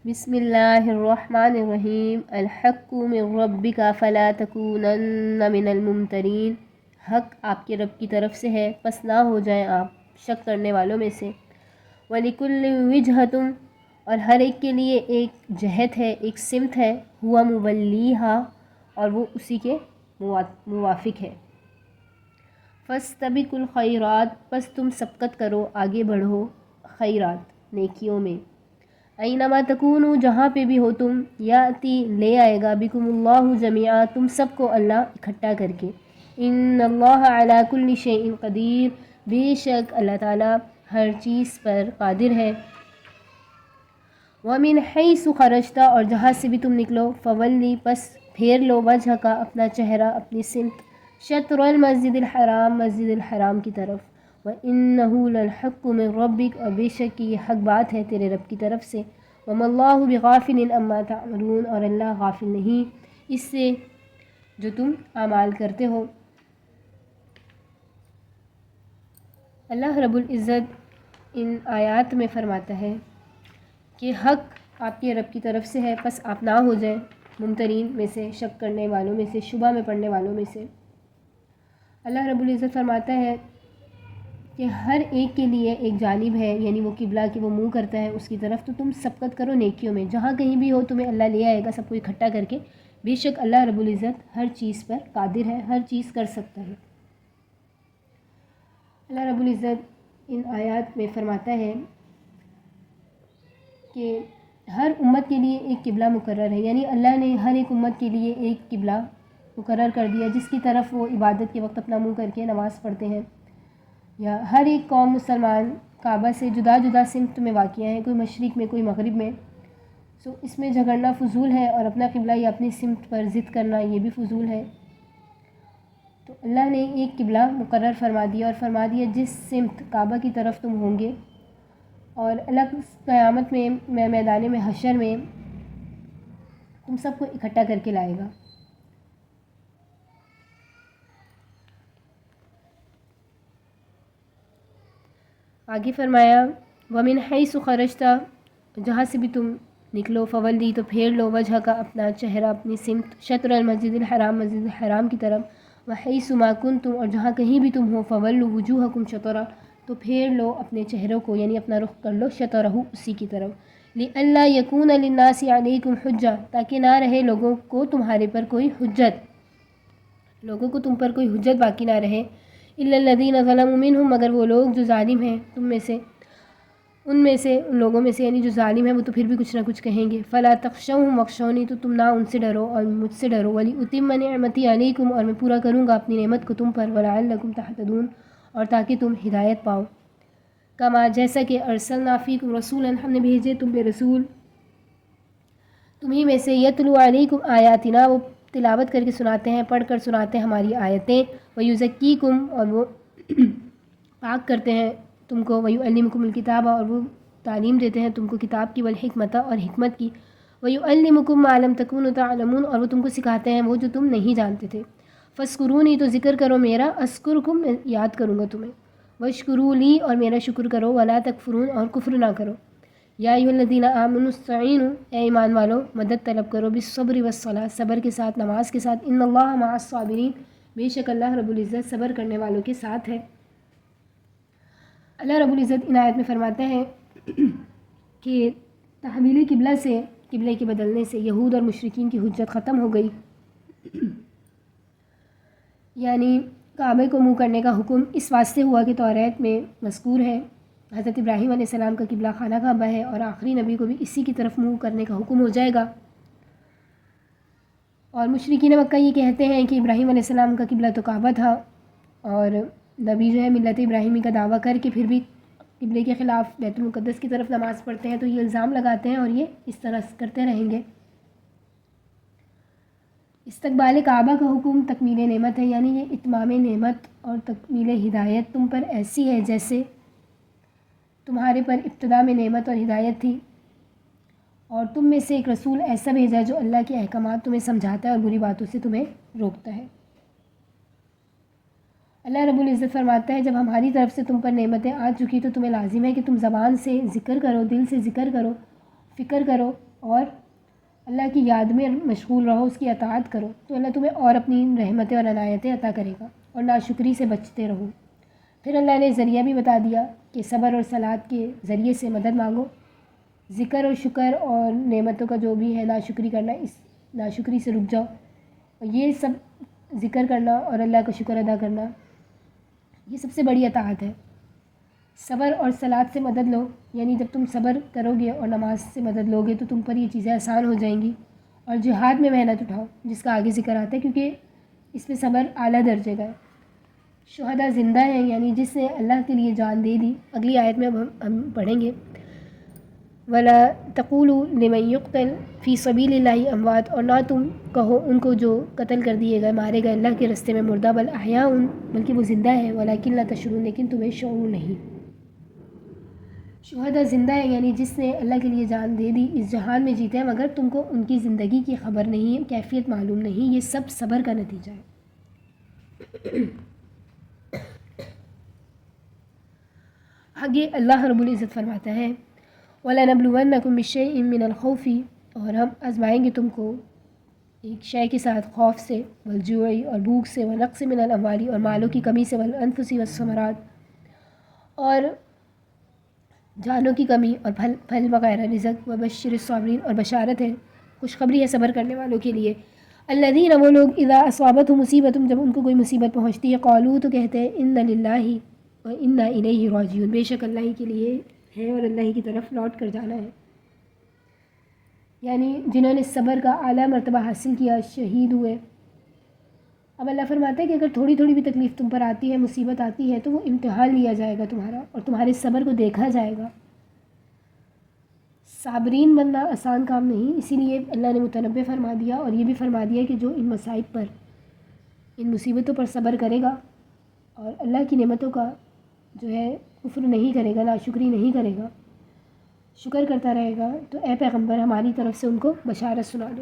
بسم اللہ الرحمن الرحیم الحق من ربک فلا تکونن من الممترین، حق آپ کے رب کی طرف سے ہے پس نہ ہو جائیں آپ شک کرنے والوں میں سے۔ وَلِكُلِّ وِجْهَةٌ، اور ہر ایک کے لیے ایک جہت ہے، ایک سمت ہے، ہوا مولیہا، اور وہ اسی کے موافق ہے۔ فَاسْتَبِقُوا الْخَيْرَاتِ، پس تم سبقت کرو، آگے بڑھو خیرات نیکیوں میں۔ اینما تکونو، جہاں پہ بھی ہو تم، یاتی لے آئے گا، بکم اللہ جمیعا، تم سب کو اللہ اکٹھا کر کے۔ ان اللہ علی کل شیء قدیر، بے شک اللہ تعالیٰ ہر چیز پر قادر ہے۔ ومن حیث خرجتا، اور جہاں سے بھی تم نکلو، فولی، پس پھیر لو، وجہ کا، اپنا چہرہ، اپنی سمت، شطر المسجد الحرام، مسجد الحرام کی طرف۔ وَإِنَّهُ لَلْحَقُّ مِن رَبِّكَ، اور بے شک یہ حق بات ہے تیرے رب کی طرف سے۔ وَمَا اللَّهُ بِغَافِلٍ عَمَّا تَعْمَلُونَ، اور اللہ غافل نہیں اس سے جو تم اعمال کرتے ہو۔ اللہ رب العزت ان آیات میں فرماتا ہے کہ حق آپ کے رب کی طرف سے ہے، پس آپ نہ ہو جائیں ممترین میں سے، شک کرنے والوں میں سے، شبہ میں پڑنے والوں میں سے۔ اللہ رب العزت فرماتا ہے کہ ہر ایک کے لیے ایک جانب ہے، یعنی وہ قبلہ کہ وہ منہ کرتا ہے اس کی طرف، تو تم سبقت کرو نیکیوں میں، جہاں کہیں بھی ہو تمہیں اللہ لے آئے گا سب کو اکٹھا کر کے۔ بے شک اللہ رب العزت ہر چیز پر قادر ہے، ہر چیز کر سکتا ہے۔ اللہ رب العزت ان آیات میں فرماتا ہے کہ ہر امت کے لیے ایک قبلہ مقرر ہے، یعنی اللہ نے ہر ایک امت کے لیے ایک قبلہ مقرر کر دیا جس کی طرف وہ عبادت کے وقت اپنا منہ کر کے نماز پڑھتے ہیں۔ یا ہر ایک قوم مسلمان کعبہ سے جدا جدا سمت میں واقع ہیں، کوئی مشرق میں، کوئی مغرب میں، سو اس میں جھگڑنا فضول ہے، اور اپنا قبلہ یا اپنی سمت پر ضد کرنا یہ بھی فضول ہے۔ تو اللہ نے ایک قبلہ مقرر فرما دیا، اور فرما دیا جس سمت کعبہ کی طرف تم ہوں گے، اور اللہ قیامت میں میدان میں حشر میں تم سب کو اکٹھا کر کے لائے گا۔ آگے فرمایا وَمِنْ حَيْثُ خَرَجْتَ، جہاں سے بھی تم نکلو، فولی، تو پھیر لو، وجہ کا، اپنا چہرہ، اپنی سمت، شطر المسجد الحرام، مسجد الحرام کی طرف۔ وَحَيْثُ مَا كُنْتُمْ، اور جہاں کہیں بھی تم ہو، فَوَلُّوا وُجُوهَكُمْ شَطْرَهُ، تو پھیر لو اپنے چہروں کو، یعنی اپنا رخ کر لو شطرہ، اسی کی طرف۔ لِأَلَّا يَكُونَ لِلنَّاسِ عَلَيْكُمْ حُجَّةٌ، تاکہ نہ رہے لوگوں کو تمہارے پر کوئی حجت، لوگوں کو تم پر کوئی حجت باقی نہ رہے۔ إِلَّا الَّذِينَ ظَلَمُوا مِنْهُمْ، مگر وہ لوگ جو ظالم ہیں تم میں سے، ان لوگوں میں سے، یعنی جو ظالم ہیں وہ تو پھر بھی کچھ نہ کچھ کہیں گے۔ فَلَا تَخْشَوْهُمْ وَاخْشَوْنِي، تو تم نہ ان سے ڈرو اور مجھ سے ڈرو۔ وَلِأُتِمَّ نِعْمَتِي عَلَيْكُمْ، اور میں پورا کروں گا اپنی نعمت کو تم پر۔ وَلَعَلَّكُمْ تَهْتَدُونَ، اور تاکہ تم ہدایت پاؤ۔ کما، جیسا کہ ارسلنا فیکم رسولا، ہم نے بھیجے تم پہ رسول، تمہیں میں سے، یتلو علیکم آیاتنا، وہ تلاوت کر کے سناتے ہیں، پڑھ کر سناتے ہیں ہماری آیتیں۔ ویزکیکم، اور وہ پاک کرتے ہیں تم کو۔ ویعلمکم الکتاب، اور وہ تعلیم دیتے ہیں تم کو کتاب کی، والحکمت، اور حکمت کی۔ ویعلمکم ما لم تکونوا تعلمون، اور وہ تم کو سکھاتے ہیں وہ جو تم نہیں جانتے تھے۔ فاذکرونی، تو ذکر کرو میرا، اذکرکم، میں یاد کروں گا تمہیں۔ واشکروا لی، اور میرا شکر کرو، ولا تکفرون، اور کفر نہ کرو۔ یا ایھا الذین آمنوا استعینوا، اے ایمان والو مدد طلب کرو، بالصبر والصلاۃ، صبر کے ساتھ، نماز کے ساتھ۔ ان اللہ مع الصابرین، بے شک اللہ رب العزت صبر کرنے والوں کے ساتھ ہے۔ اللہ رب العزت ان آیت میں فرماتا ہے کہ تحویل قبلہ سے، قبلے کے بدلنے سے یہود اور مشرکین کی حجت ختم ہو گئی، یعنی کعبے کو منہ کرنے کا حکم اس واسطے ہوا کہ توریت میں مذکور ہے حضرت ابراہیم علیہ السلام کا قبلہ خانہ کعبہ ہے، اور آخری نبی کو بھی اسی کی طرف منہ کرنے کا حکم ہو جائے گا۔ اور مشرکین مکہ یہ کہتے ہیں کہ ابراہیم علیہ السلام کا قبلہ تو کعبہ تھا، اور نبی جو ہے ملت ابراہیمی کا دعویٰ کر کے پھر بھی قبلے کے خلاف بیت المقدس کی طرف نماز پڑھتے ہیں، تو یہ الزام لگاتے ہیں، اور یہ اس طرح کرتے رہیں گے۔ استقبال کعبہ کا حکم تکمیل نعمت ہے، یعنی یہ اتمام نعمت اور تکمیل ہدایت تم پر ایسی ہے جیسے تمہارے پر ابتدا میں نعمت اور ہدایت تھی، اور تم میں سے ایک رسول ایسا بھیجا جو اللہ کے احکامات تمہیں سمجھاتا ہے اور بری باتوں سے تمہیں روکتا ہے۔ اللہ رب العزت فرماتا ہے جب ہماری طرف سے تم پر نعمتیں آ چکی تو تمہیں لازم ہے کہ تم زبان سے ذکر کرو، دل سے ذکر کرو، فکر کرو، اور اللہ کی یاد میں مشغول رہو، اس کی اطاعت کرو، تو اللہ تمہیں اور اپنی رحمتیں اور عنایتیں عطا کرے گا، اور ناشکری سے بچتے رہو۔ پھر اللہ نے ذریعہ بھی بتا دیا کہ صبر اور صلاۃ کے ذریعے سے مدد مانگو، ذکر اور شکر اور نعمتوں کا جو بھی ہے ناشکری کرنا، اس ناشکری سے رک جاؤ، اور یہ سب ذکر کرنا اور اللہ کا شکر ادا کرنا یہ سب سے بڑی اطاعت ہے۔ صبر اور صلاۃ سے مدد لو، یعنی جب تم صبر کرو گے اور نماز سے مدد لو گے تو تم پر یہ چیزیں آسان ہو جائیں گی، اور جہاد میں محنت اٹھاؤ جس کا آگے ذکر آتا ہے، کیونکہ اس میں صبر اعلیٰ درجے کا ہے۔ شہداء زندہ ہیں، یعنی جس نے اللہ کے لیے جان دے دی۔ اگلی آیت میں اب ہم پڑھیں گے وَلَا تَقُولُوا لِمَن يُقْتَلْ فِي سَبِيلِ اللَّهِ اموات، اور نہ تم کہو ان کو جو قتل کر دیے گئے، مارے گئے اللہ کے راستے میں، مردہ، بل احیاء، بلکہ وہ زندہ ہے، ولیکن لا تشعرون، لیکن تمہیں شعور نہیں۔ شہداء زندہ ہے، یعنی جس نے اللہ کے لیے جان دے دی، اس جہان میں جیتے ہیں مگر تم کو ان کی زندگی کی خبر نہیں، کیفیت معلوم نہیں۔ یہ سب صبر کا نتیجہ ہے۔ آگے اللہ رب العزت فرماتا ہے وَلَنَبْلُوَنَّكُمْ بِشَيْءٍ مِّنَ الْخَوْفِ، اور ہم آزمائیں گے تم کو ایک شے کے ساتھ، خوف سے، والجوع، اور بھوک سے، ونقص من الاموال، اور مالوں کی کمی سے، والانفس والثمرات، اور جانوں کی کمی اور پھل وغیرہ، رزق، وبشر الصابرین، اور بشارت ہے، خوشخبری ہے صبر کرنے والوں کے لیے۔ الذین، وہ لوگ، اذا اصابتہم مصیبت، جب ان کو کوئی مصیبت پہنچتی ہے، قالوا، تو کہتے ہیں، انا للہ و انا الیہ راجعون، بے شک اللہ ہی کے لیے ہے اور اللہ ہی کی طرف لوٹ کر جانا ہے۔ یعنی جنہوں نے صبر کا اعلیٰ مرتبہ حاصل کیا، شہید ہوئے۔ اب اللہ فرماتا ہے کہ اگر تھوڑی تھوڑی بھی تکلیف تم پر آتی ہے، مصیبت آتی ہے، تو وہ امتحان لیا جائے گا تمہارا، اور تمہارے صبر کو دیکھا جائے گا۔ صابرین بننا آسان کام نہیں، اسی لیے اللہ نے متنبہ فرما دیا، اور یہ بھی فرما دیا کہ جو ان مصائب پر، ان مصیبتوں پر صبر کرے گا اور اللہ کی نعمتوں کا جو ہے کفر نہیں کرے گا، ناشکری نہیں کرے گا، شکر کرتا رہے گا، تو اے پیغمبر ہماری طرف سے ان کو بشارت سنا دو۔